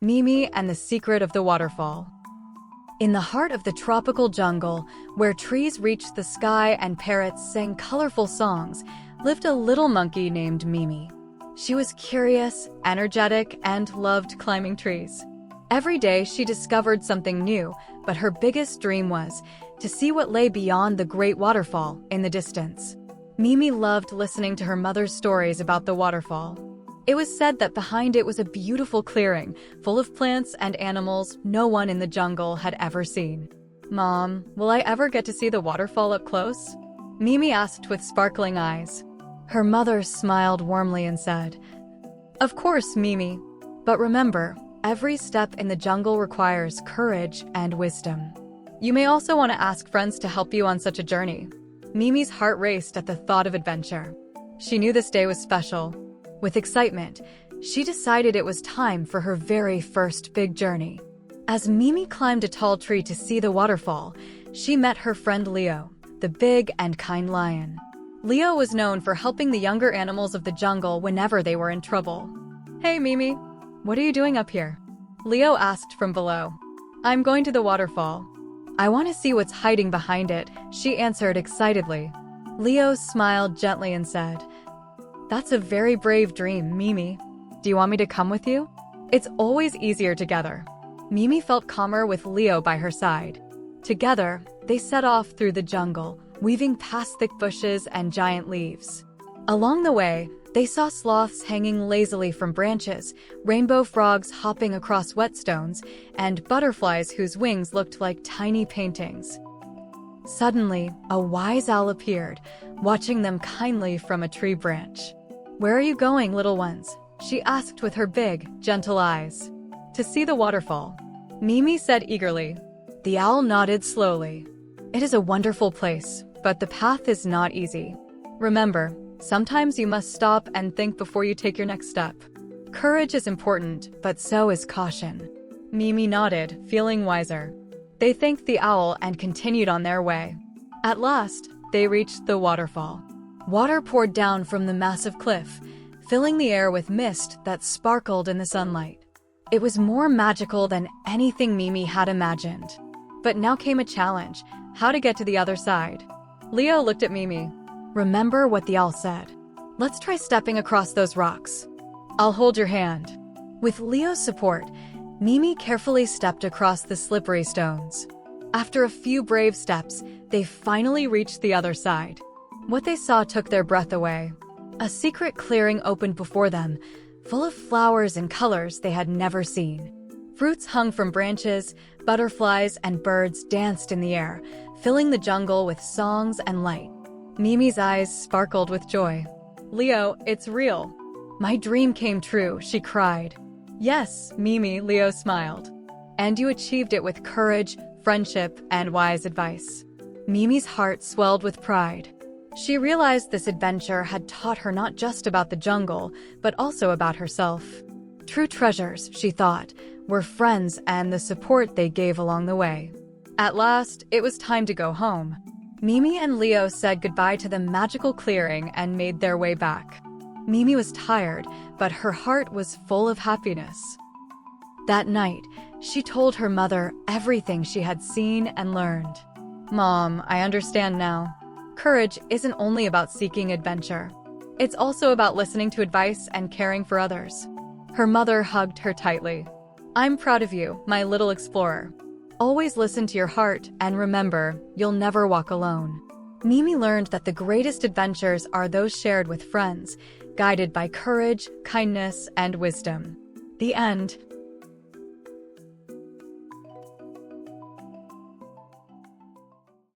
Mimi and the Secret of the Waterfall. In the heart of the tropical jungle, where trees reached the sky and parrots sang colorful songs, lived a little monkey named Mimi. She was curious, energetic, and loved climbing trees. Every day she discovered something new, but her biggest dream was to see what lay beyond the great waterfall in the distance. Mimi loved listening to her mother's stories about the waterfall. It was said that behind it was a beautiful clearing, full of plants and animals no one in the jungle had ever seen. "Mom, will I ever get to see the waterfall up close?" Mimi asked with sparkling eyes. Her mother smiled warmly and said, "Of course, Mimi. But remember, every step in the jungle requires courage and wisdom. You may also want to ask friends to help you on such a journey." Mimi's heart raced at the thought of adventure. She knew this day was special. With excitement, she decided it was time for her very first big journey. As Mimi climbed a tall tree to see the waterfall, she met her friend Leo, the big and kind lion. Leo was known for helping the younger animals of the jungle whenever they were in trouble. "Hey, Mimi, what are you doing up here?" Leo asked from below. "I'm going to the waterfall. I want to see what's hiding behind it," she answered excitedly. Leo smiled gently and said, "That's a very brave dream, Mimi. Do you want me to come with you? It's always easier together." Mimi felt calmer with Leo by her side. Together, they set off through the jungle, weaving past thick bushes and giant leaves. Along the way, they saw sloths hanging lazily from branches, rainbow frogs hopping across whetstones, and butterflies whose wings looked like tiny paintings. Suddenly, a wise owl appeared, watching them kindly from a tree branch. "Where are you going, little ones?" she asked with her big, gentle eyes. "To see the waterfall," Mimi said eagerly. The owl nodded slowly. "It is a wonderful place, but the path is not easy. Remember, sometimes you must stop and think before you take your next step. Courage is important, but so is caution." Mimi nodded, feeling wiser. They thanked the owl and continued on their way. At last, they reached the waterfall. Water poured down from the massive cliff, filling the air with mist that sparkled in the sunlight. It was more magical than anything Mimi had imagined. But now came a challenge: how to get to the other side. Leo looked at Mimi. "Remember what the owl said. Let's try stepping across those rocks. I'll hold your hand." With Leo's support, Mimi carefully stepped across the slippery stones. After a few brave steps, they finally reached the other side. What they saw took their breath away. A secret clearing opened before them, full of flowers and colors they had never seen. Fruits hung from branches, butterflies and birds danced in the air, filling the jungle with songs and light. Mimi's eyes sparkled with joy. "Leo, it's real. My dream came true," she cried. "Yes, Mimi," Leo smiled. "And you achieved it with courage, friendship, and wise advice." Mimi's heart swelled with pride. She realized this adventure had taught her not just about the jungle, but also about herself. True treasures, she thought, were friends and the support they gave along the way. At last, it was time to go home. Mimi and Leo said goodbye to the magical clearing and made their way back. Mimi was tired, but her heart was full of happiness. That night, she told her mother everything she had seen and learned. "Mom, I understand now. Courage isn't only about seeking adventure. It's also about listening to advice and caring for others." Her mother hugged her tightly. "I'm proud of you, my little explorer. Always listen to your heart and remember, you'll never walk alone." Mimi learned that the greatest adventures are those shared with friends, guided by courage, kindness, and wisdom. The end.